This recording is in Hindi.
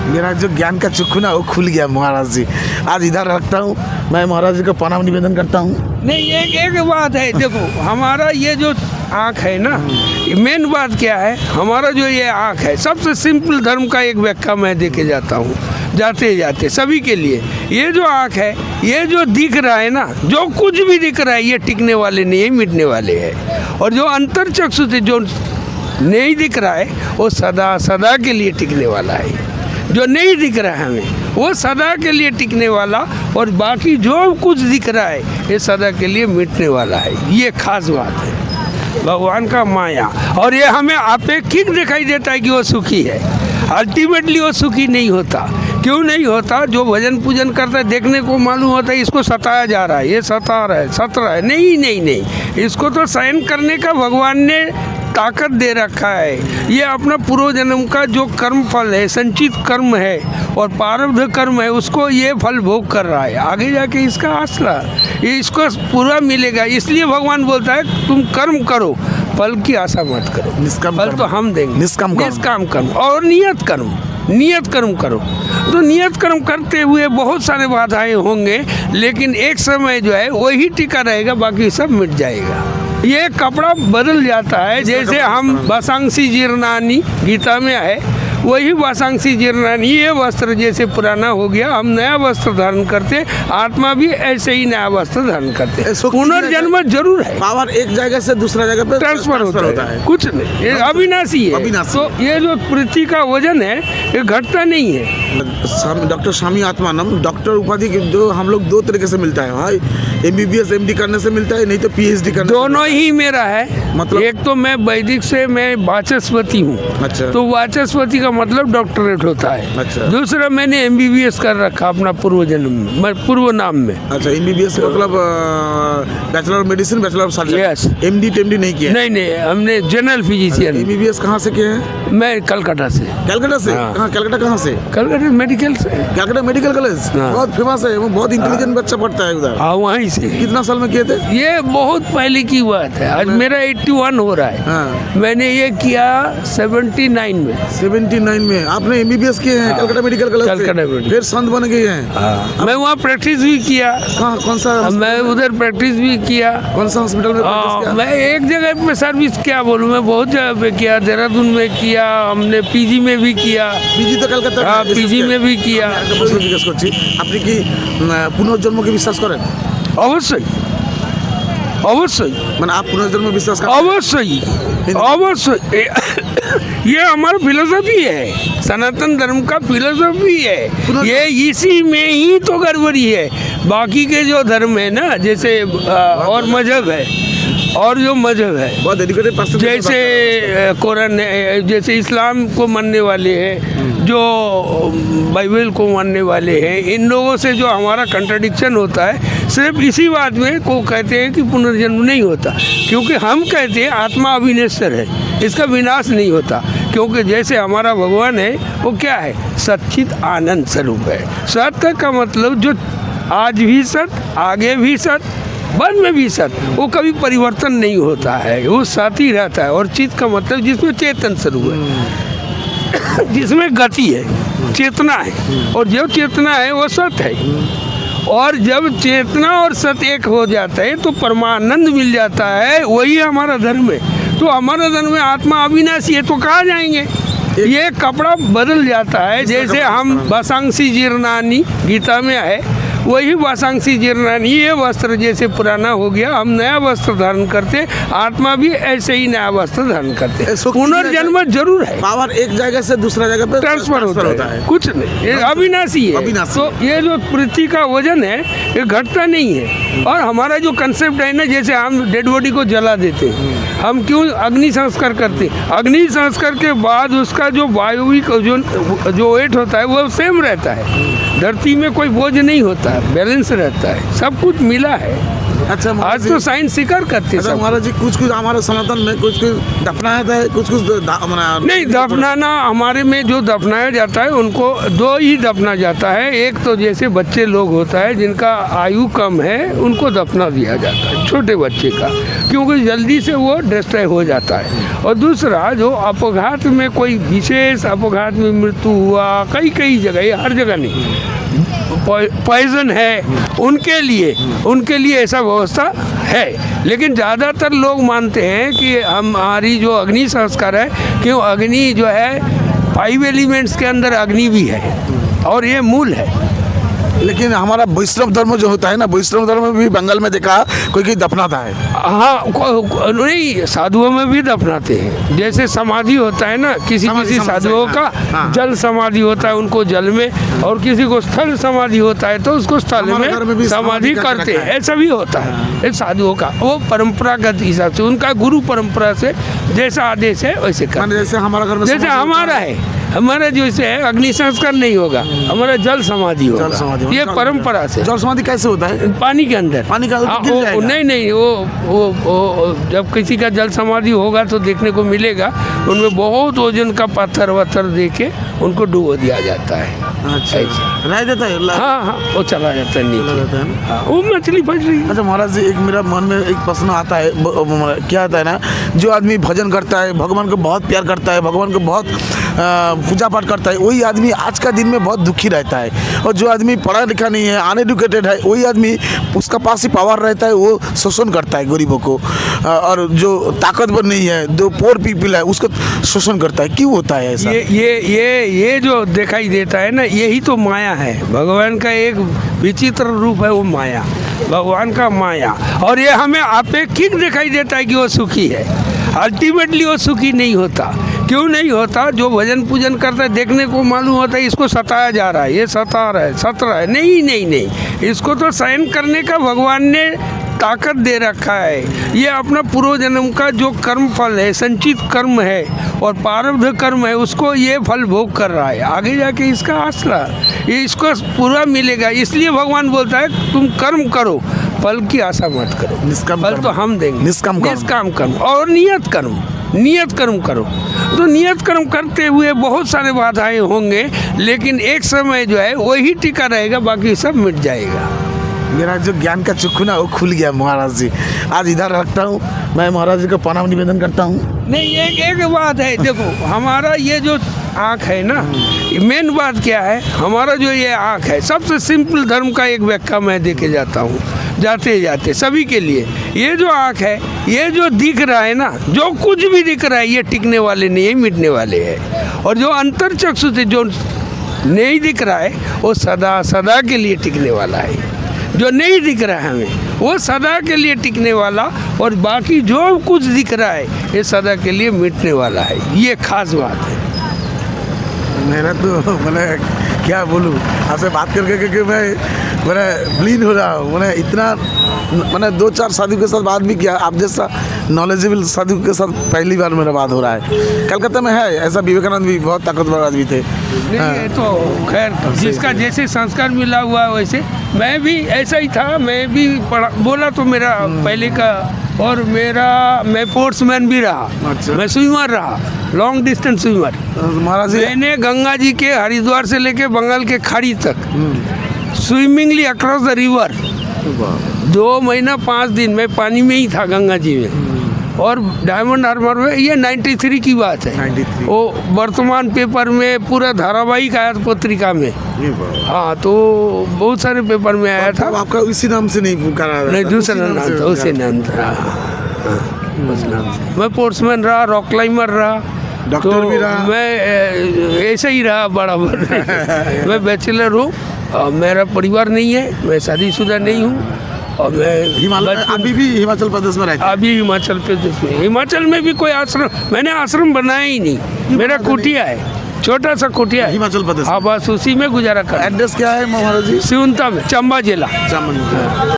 मेरा जो ज्ञान का चक्षु ना वो खुल गया महाराज जी। आज इधर रखता हूँ, मैं महाराज जी को प्रणाम निवेदन करता हूँ। नहीं, एक बात है, देखो हमारा ये जो आँख है ना, मेन बात क्या है, हमारा जो ये आँख है, सबसे सिंपल धर्म का एक व्याख्या मैं देके जाता हूँ जाते जाते सभी के लिए। ये जो आँख है, ये जो दिख रहा है ना, जो कुछ भी दिख रहा है, ये टिकने वाले नहीं है, मिटने वाले हैं। और जो अंतर चक्षु से जो नहीं दिख रहा है, वो सदा सदा के लिए टिकने वाला है। जो नहीं दिख रहा है हमें, वो सदा के लिए टिकने वाला, और बाकी जो कुछ दिख रहा है, ये सदा के लिए मिटने वाला है। ये खास बात है भगवान का माया। और ये हमें अपेक्षित दिखाई देता है कि वो सुखी है, अल्टीमेटली वो सुखी नहीं होता। क्यों नहीं होता? जो भजन पूजन करता है, देखने को मालूम होता है इसको सताया जा रहा है, ये सता रहा है, सत रहा है। नहीं नहीं नहीं, इसको तो सहन करने का भगवान ने ताकत दे रखा है। ये अपना पूर्व जन्म का जो कर्म फल है, संचित कर्म है और प्रारब्ध कर्म है, उसको ये फल भोग कर रहा है। आगे जाके इसका आसरा ये इसको पूरा मिलेगा। इसलिए भगवान बोलता है तुम कर्म करो, फल की आशा मत करो। निष्काम फल कर्म। तो हम देंगे। निष्काम कर्म। निष्काम कर्म और नियत कर्म। नियत कर्म करो, तो नियत कर्म करते हुए बहुत सारे बाधाएं होंगे, लेकिन एक समय जो है वही टिका रहेगा, बाकी सब मिट जाएगा। ये कपड़ा बदल जाता है, जैसे हम वासांसी जीर्णानी गीता में है, वही वासांसी जीर्णानी। ये वस्त्र जैसे पुराना हो गया, हम नया वस्त्र धारण करते, आत्मा भी ऐसे ही नया वस्त्र धारण करते। पुनर्जन्म जरूर है। पावर एक जगह से दूसरा जगह पे ट्रांसफर होता है, कुछ नहीं, ये अविनाशी है। अविनाशी। तो ये जो पृथ्वी का वजन है, ये घटता नहीं है। डॉक्टर स्वामी आत्मानंद डॉक्टर उपाधि जो हम लोग दो तरीके से मिलता है भाई, MBBS MD करने से मिलता है, नहीं तो PhD करने से। दोनों ही मेरा है। मतलब? एक तो मैं वैदिक से मैं वाचस्पति हूँ। अच्छा। तो वाचस्पति का मतलब डॉक्टरेट होता है। अच्छा। दूसरा मैंने MBBS कर रखा अपना पूर्व जन्म में, पूर्व नाम में। अच्छा, MBBS मतलब bachelor of medicine, bachelor of surgery. Yes। MD नहीं किया? नहीं, हमने जनरल फिजिशियन। MBBS कहाँ से किए हैं? मैं कलकत्ता से। कलकत्ता से? हाँ। कहाँ? कलकत्ता कहाँ से? कलकत्ता मेडिकल से। कलकत्ता मेडिकल कॉलेज हाँ। बहुत फेमस है, वो बहुत इंटेलिजेंट बच्चा पढ़ता है उधर। हाँ, वहीं से। कितना साल में किए थे? ये बहुत पहले की बात है, आज मेरा 81 हो रहा है। हाँ। मैंने ये किया 79 में। 79 में आपने MBBS किए हैं? हाँ। कलकत्ता मेडिकल कॉलेज से? कलकत्ता मेडिकल। फिर संत बन गए हैं? मैं वहाँ प्रैक्टिस भी किया। कहाँ? कौन सा? मैं उधर प्रैक्टिस भी किया। कौन सा हॉस्पिटल में practice किया? मैं एक जगह पे सर्विस, क्या बोलूँ, मैं बहुत जगह पे किया। देहरादून में किया, हमने PG में भी किया। PG तो कलकत्ता। हाँ, PG में भी किया। প্রশ্ন জিজ্ঞেস করছি, আপনি কি পুনর্জন্মকে বিশ্বাস করেন? অবশ্যই অবশ্যই মানে आप पुनर्जन्म विश्वास करते हैं? अवश्य अवश्य ये हमारा फिलोसफी है, सनातन धर्म का फिलोसफी है। ये इसी में ही तो गड़बड़ी है। बाकी के जो धर्म है ना, जैसे और मजहब है, और जो मजहब है, बहुत डेडिकेटेड पर्सन। जैसे कुरान है, जैसे इस्लाम को मानने वाले हैं, जो बाइबल को मानने वाले हैं, इन लोगों से जो हमारा कंट्राडिक्शन होता है सिर्फ इसी बात में को कहते हैं कि पुनर्जन्म नहीं होता। क्योंकि हम कहते हैं आत्मा अविनश्वर है, इसका विनाश नहीं होता। क्योंकि जैसे हमारा भगवान है, वो क्या है? सच्चित आनंद स्वरूप है। सत्य का मतलब जो आज भी सत्य, आगे भी सत्य, बाद में भी सत्य, वो कभी परिवर्तन नहीं होता है, वो साथ ही रहता है। और चित्त का मतलब जिसमें चेतन स्वरूप है, जिसमें गति है, चेतना है, और जो चेतना है वो सत्य है। और जब चेतना और सत्य एक हो जाता है तो परमानंद मिल जाता है। वही हमारा धर्म है। तो हमारा धर्म में आत्मा अविनाशी है, तो कहाँ जाएंगे? ये कपड़ा बदल जाता है, जैसे हम वासांसी जीर्णानी गीता में है, वही वासांसी जीर्णानी। ये वस्त्र जैसे पुराना हो गया, हम नया वस्त्र धारण करते, आत्मा भी ऐसे ही नया वस्त्र धारण करते। पुनर्जन्म जरूर है। पावर एक जगह से दूसरा जगह पे ट्रांसफर होता है, कुछ नहीं, ये अविनाशी है। अविनाशी। तो ये जो पृथ्वी का वजन है, ये घटता नहीं है। और हमारा जो कंसेप्ट है ना, जैसे हम डेड बॉडी को जला देते हैं, हम क्यों अग्नि संस्कार करते हैं? अग्नि संस्कार के बाद उसका जो वायविक जो वेट होता है वो सेम रहता है। धरती में कोई बोझ नहीं होता, बैलेंस रहता है, सब कुछ मिला है। अच्छा, महाराज आज तो जी। साइंस स्वीकार करते अच्छा सब। महाराज जी, कुछ कुछ हमारे सनातन में कुछ कुछ दफनाया था, कुछ कुछ नहीं, दफनाना हमारे में जो दफनाया जाता है उनको दो ही दफना जाता है। एक तो जैसे बच्चे लोग होता है जिनका आयु कम है, उनको दफना दिया जाता है, छोटे बच्चे का, क्योंकि जल्दी से वो डिस्ट्रॉय हो जाता है। और दूसरा जो अपघात में कोई विशेष अपघात में मृत्यु हुआ, कई कई जगह, हर जगह नहीं, पॉइजन है, उनके लिए ऐसा व्यवस्था है। लेकिन ज़्यादातर लोग मानते हैं कि हमारी जो अग्नि संस्कार है, क्यों अग्नि जो है 5 एलिमेंट्स के अंदर अग्नि भी है और ये मूल है। लेकिन हमारा वैष्णव धर्म जो होता है ना, वैष्णव धर्म में भी बंगाल में देखा कोई कोई दफनाता है। हाँ, नहीं, साधुओं में भी दफनाते हैं। जैसे समाधि होता है ना, किसी साधुओं का हाँ। जल समाधि होता है उनको जल में, और किसी को स्थल समाधि होता है तो उसको स्थल हमारे घर में भी में समाधि करके करते रखा हैं। है। ऐसा भी होता है साधुओं का, वो परंपरागत हिसाब से, उनका गुरु परंपरा से जैसा आदेश है वैसे कर। माने जैसे हमारा घर में जैसे समाधि हमारा होता है, हमारा जैसे है अग्नि संस्कार नहीं होगा, हमारा जल समाधि होगा। जल समाधि ये परंपरा से। जल समाधि कैसे होता है? पानी के अंदर, पानी के अंदर हाँ, गिर जाएगा? नहीं, वो जब किसी का जल समाधि होगा तो देखने को मिलेगा, उनमें बहुत वजन का पत्थर वत्थर दे के उनको डुबो दिया जाता है। अच्छा, ऐसा। रह देता है हाँ, वो चला जाता है चला जाता है नीचे। ना? हाँ, वो मछली फंस रही है। अच्छा महाराज जी, एक मेरा मन में एक प्रश्न आता है, क्या आता है ना, जो आदमी भजन करता है, भगवान को बहुत प्यार करता है, भगवान को बहुत पूजा पाठ करता है, वही आदमी आज का दिन में बहुत दुखी रहता है। और जो आदमी पढ़ा लिखा नहीं है, अनएडुकेटेड है, वही आदमी उसका पास ही पावर रहता है, वो शोषण करता है गरीबों को। और जो ताकतवर नहीं है, जो पोर पीपल है, उसको शोषण करता है। क्यों होता है ऐसा? ये जो दिखाई देता है ना, यही तो माया है। भगवान का एक विचित्र रूप है वो माया, भगवान का माया। और ये हमें अपेक्षित दिखाई देता है कि वो सुखी है, अल्टीमेटली वो सुखी नहीं होता। क्यों नहीं होता? जो भजन पूजन करता है देखने को मालूम होता है इसको सताया जा रहा है, ये सता रहा है, सत रहा है। नहीं, इसको तो सहन करने का भगवान ने ताकत दे रखा है। ये अपना पूर्व जन्म का जो कर्म फल है, संचित कर्म है और प्रारब्ध कर्म है, उसको ये फल भोग कर रहा है। आगे जाके इसका आसरा ये इसको पूरा मिलेगा। इसलिए भगवान बोलता है तुम कर्म करो, फल की आशा मत करो। निष्काम फल कर्म। तो हम देंगे। निष्काम कर्म और नियत कर्म करो। तो नियत कर्म करते हुए बहुत सारे बाधाएं होंगे, लेकिन एक समय जो है वही टिका रहेगा, बाकी सब मिट जाएगा। मेरा जो ज्ञान का चक्षु ना वो खुल गया महाराज जी। आज इधर रखता हूँ, मैं महाराज जी को प्रणाम निवेदन करता हूँ। नहीं, एक बात है, देखो हमारा ये जो आँख है ना, मेन बात क्या है, हमारा जो ये आँख है, सबसे सिंपल धर्म का एक व्याख्या मैं देके जाता हूँ जाते जाते सभी के लिए। ये जो आँख है, ये जो दिख रहा है ना, जो कुछ भी दिख रहा है, ये टिकने वाले नहीं है, मिटने वाले हैं। और जो अंतर चक्षु से जो नहीं दिख रहा है, वो सदा सदा के लिए टिकने वाला है। जो नहीं दिख रहा है हमें, वो सदा के लिए टिकने वाला, और बाकी जो कुछ दिख रहा है ये सदा के लिए मिटने वाला है। ये खास बात है। मेरा तो मैंने क्या बोलूँ, आपसे बात करके मैं ब्लीन हो रहा हूँ। मैंने इतना 2-4 साधु के साथ बात भी किया, आप जैसा नॉलेजेबल साधु के साथ पहली बार मेरा बात हो रहा है। कलकत्ता में है ऐसा, विवेकानंद भी बहुत ताकतवर आदमी थे। नहीं, ये तो खैर जिसका जैसे संस्कार मिला हुआ वैसे मैं भी ऐसा ही था। मैं भी बोला तो मेरा पहले का, और मैं स्पोर्ट्समैन भी रहा। अच्छा। मैं स्विमर रहा, लॉन्ग डिस्टेंस स्विमर। महाराज जी मैंने गंगा जी के हरिद्वार से लेके बंगाल के खाड़ी तक स्विमिंगली अक्रॉस द रिवर 2 महीना 5 दिन में पानी में ही था गंगा जी में। और डायमंड हार्बर में, ये 93 की बात है। 93। वो वर्तमान पेपर में पूरा धारावाहिक आया था, पत्रिका में। हाँ, तो बहुत सारे पेपर में आया था। आपका उसी नाम से नहीं पुकारा? नहीं, दूसरा नाम था, उसी नाम था। हाँ, उस नाम से। मैं स्पोर्ट्समैन रहा, रॉक क्लाइंबर रहा, डॉक्टर भी रहा। मैं ऐसे ही रहा बराबर। मैं बैचलर हूँ, मेरा परिवार नहीं है, मैं शादीशुदा नहीं हूँ, और मैं अभी भी हिमाचल प्रदेश में रहता? अभी हिमाचल प्रदेश में। हिमाचल में भी कोई आश्रम, मैंने आश्रम बनाया ही नहीं। मेरा कुटिया है, छोटा सा कुटिया है हिमाचल प्रदेश। हाँ, बस उसी में गुजारा कर। एड्रेस क्या है महाराज जी? सिउंता में, चंबा जिला।